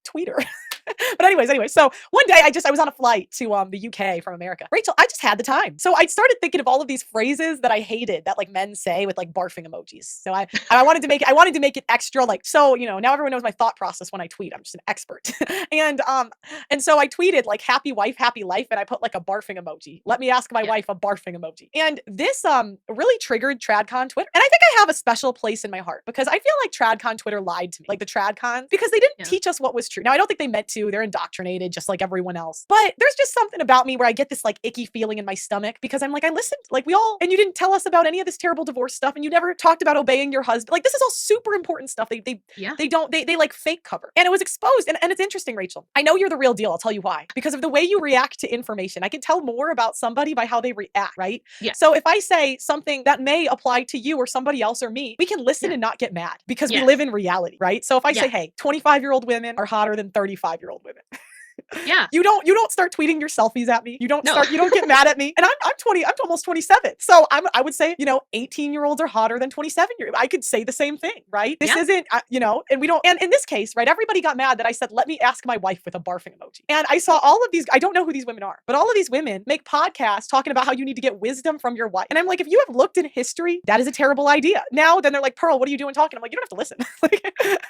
tweeter. But anyway, so one day I was on a flight to the UK from America. Rachel, I just had the time. So I started thinking of all of these phrases that I hated that like men say with like barfing emojis. So I wanted to make it extra like, so, now everyone knows my thought process when I tweet. I'm just an expert. and and so I tweeted like happy wife, happy life, and I put like a barfing emoji. Let me ask my wife a barfing emoji. And this really triggered TradCon Twitter. And I think I have a special place in my heart because I feel like TradCon Twitter lied to me, like the TradCon, because they didn't teach us what was true. Now I don't think they meant to. They're indoctrinated just like everyone else. But there's just something about me where I get this like icky feeling in my stomach because I'm like, I listened, like and you didn't tell us about any of this terrible divorce stuff, and you never talked about obeying your husband. Like this is all super important stuff. They like fake cover. And it was exposed. And it's interesting, Rachel. I know you're the real deal. I'll tell you why. Because of the way you react to information. I can tell more about somebody by how they react, right? Yeah. So if I say something that may apply to you or somebody else or me, we can listen and not get mad because we live in reality, right? So if I say, hey, 25-year-old women are hotter than 35-year-old women. Yeah. You don't start tweeting your selfies at me. You don't get mad at me. And I'm 20, I'm almost 27. So I would say, 18-year-olds are hotter than 27-year-olds. I could say the same thing, right? This isn't, and we don't, and in this case, right, everybody got mad that I said, let me ask my wife with a barfing emoji. And I saw all of these, I don't know who these women are, but all of these women make podcasts talking about how you need to get wisdom from your wife. And I'm like, if you have looked in history, that is a terrible idea. Now, then they're like, Pearl, what are you doing talking? I'm like, you don't have to listen.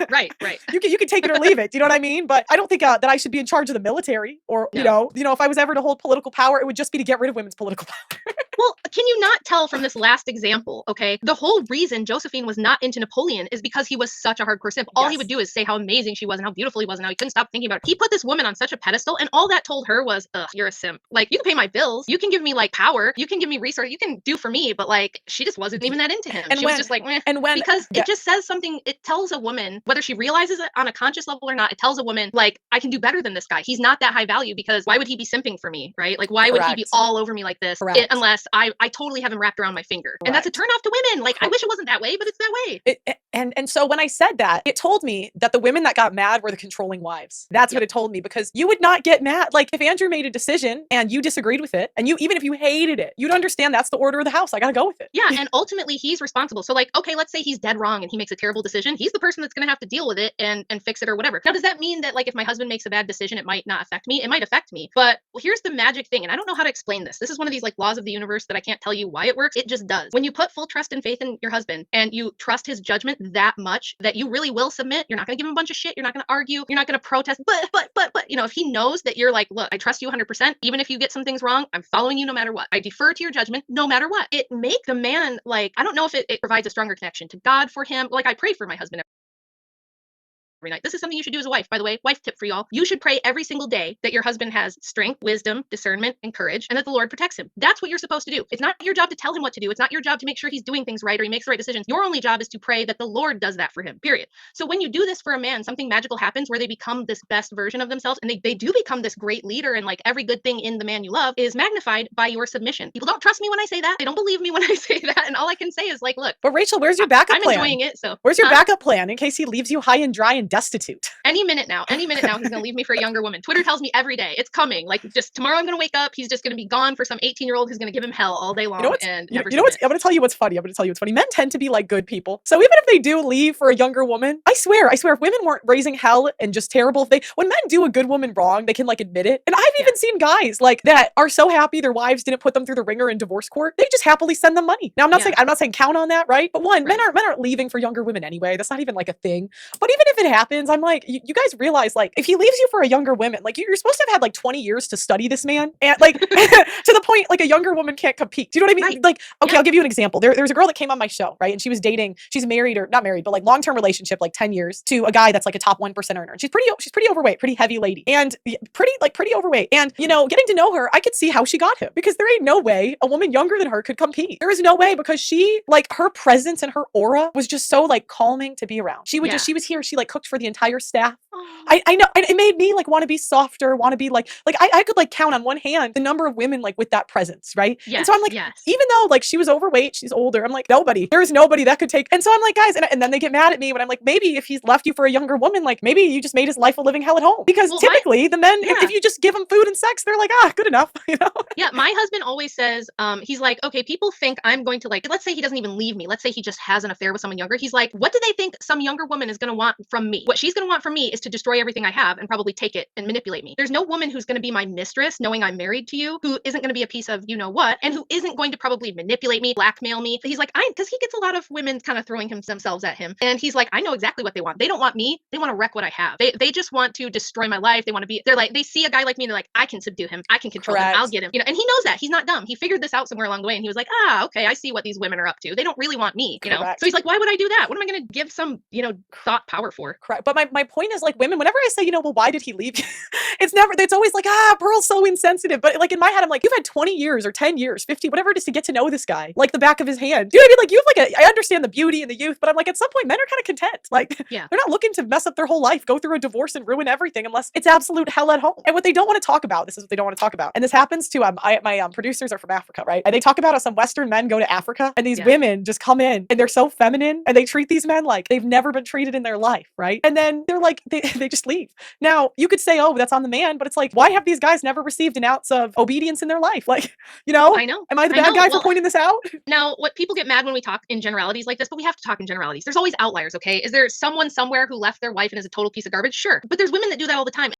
Right. You can take it or leave it. You know what I mean? But I don't think that I should be in charge of the military or, if I was ever to hold political power, it would just be to get rid of women's political power. Well, can you not tell from this last example, okay? The whole reason Josephine was not into Napoleon is because he was such a hardcore simp. All he would do is say how amazing she was and how beautiful he was and how he couldn't stop thinking about it. He put this woman on such a pedestal, and all that told her was, ugh, you're a simp. Like, you can pay my bills, you can give me like power, you can give me resources, you can do for me, but like, she just wasn't even that into him. And she was just like, meh. Because it just says something, it tells a woman, whether she realizes it on a conscious level or not, it tells a woman, like, I can do better than this guy. He's not that high value because why would he be simping for me, right? Like, why would he be all over me like this unless I totally have him wrapped around my finger. And that's a turn off to women. Like, I wish it wasn't that way, but it's that way. And so when I said that, it told me that the women that got mad were the controlling wives. That's what it told me, because you would not get mad. Like, if Andrew made a decision and you disagreed with it, and even if you hated it, you'd understand that's the order of the house. I gotta go with it. Yeah, and ultimately he's responsible. So like, okay, let's say he's dead wrong and he makes a terrible decision. He's the person that's gonna have to deal with it and fix it or whatever. Now, does that mean that like if my husband makes a bad decision, it might not affect me? It might affect me. But here's the magic thing, and I don't know how to explain this. This is one of these like laws of the universe that I can't tell you why it works. It just does. When you put full trust and faith in your husband and you trust his judgment that much that you really will submit, you're not going to give him a bunch of shit, you're not going to argue, you're not going to protest, but if he knows that you're like, look, I trust you 100%, even if you get some things wrong, I'm following you no matter what. I defer to your judgment no matter what. It makes the man, like, I don't know if it provides a stronger connection to God for him. Like, I pray for my husband every night. This is something you should do as a wife, by the way. Wife tip for y'all. You should pray every single day that your husband has strength, wisdom, discernment, and courage, and that the Lord protects him. That's what you're supposed to do. It's not your job to tell him what to do. It's not your job to make sure he's doing things right or he makes the right decisions. Your only job is to pray that the Lord does that for him, period. So when you do this for a man, something magical happens where they become this best version of themselves, and they do become this great leader, and like every good thing in the man you love is magnified by your submission. People don't trust me when I say that. They don't believe me when I say that. And all I can say is like, look. But Rachel, where's your backup plan? I'm enjoying it. So where's your backup plan in case he leaves you high and dry and destitute? Any minute now, he's going to leave me for a younger woman. Twitter tells me every day it's coming. Like, just tomorrow I'm going to wake up. He's just going to be gone for some 18-year-old who's going to give him hell all day long. I'm going to tell you what's funny. Men tend to be like good people. So even if they do leave for a younger woman, I swear, if women weren't raising hell and just terrible, when men do a good woman wrong, they can like admit it. And I've even seen guys like that are so happy their wives didn't put them through the ringer in divorce court. They just happily send them money. Now I'm not saying count on that, right? But men aren't leaving for younger women anyway. That's not even like a thing. But even if it happens, I'm like, you guys realize like if he leaves you for a younger woman, like you're supposed to have had like 20 years to study this man, and like to the point like a younger woman can't compete. Do you know what I mean? Right. Like, okay, I'll give you an example. There's a girl that came on my show, right? And she was dating, she's married or not married, but like long-term relationship, like 10 years to a guy that's like a top 1% earner. And she's pretty overweight, pretty heavy lady, and pretty overweight. And getting to know her, I could see how she got him, because there ain't no way a woman younger than her could compete. There is no way, because she like her presence and her aura was just so like calming to be around. She was here, she like cooked for the entire staff. I know, and it made me like want to be softer, want to be like I could like count on one hand the number of women like with that presence, right? Yes, and so I'm like, even though like she was overweight, she's older, I'm like, there is nobody that could take. And so I'm like, guys, and then they get mad at me when I'm like, maybe if he's left you for a younger woman, like maybe you just made his life a living hell at home. Because typically the men, if you just give them food and sex, they're like, good enough, Yeah, my husband always says, he's like, okay, people think I'm going to like, let's say he doesn't even leave me. Let's say he just has an affair with someone younger. He's like, what do they think some younger woman is going to want from me? What she's going to want from me is to destroy everything I have and probably take it and manipulate me. There's no woman who's going to be my mistress knowing I'm married to you, who isn't going to be a piece of you know what, and who isn't going to probably manipulate me, blackmail me. He's like, because he gets a lot of women kind of throwing themselves at him. And he's like, I know exactly what they want. They don't want me. They want to wreck what I have. They just want to destroy my life. They want to be, they're like, they see a guy like me and they're like, I can subdue him. I can control him. I'll Correct. get him. You know, and he knows that. He's not dumb. He figured this out somewhere along the way and he was like, okay, I see what these women are up to. They don't really want me, you know? Correct. So he's like, why would I do that? What am I going to give some, thought power for? Correct. But my point is, like, women, whenever I say, well, why did he leave you? It's always like, Pearl's so insensitive. But like in my head, I'm like, you've had 20 years or 10 years, 50, whatever it is to get to know this guy, like the back of his hand. Do you know what I mean? Like you have like I understand the beauty and the youth, but I'm like, at some point, men are kind of content. Like Yeah. they're not looking to mess up their whole life, go through a divorce and ruin everything unless it's absolute hell at home. And what they don't want to talk about, this is what they don't want to talk about. And this happens to, my producers are from Africa, right? And they talk about how some Western men go to Africa and these Yeah. women just come in and they're so feminine and they treat these men like they've never been treated in their life, right? And then they're like, they just leave. Now, you could say, oh, that's on the man, but it's like, why have these guys never received an ounce of obedience in their life? Like, I know. am I the I bad know. guy for Well, pointing this out? Now, what people get mad when we talk in generalities like this, but we have to talk in generalities. There's always outliers, okay? Is there someone somewhere who left their wife and is a total piece of garbage? Sure. But there's women that do that all the time.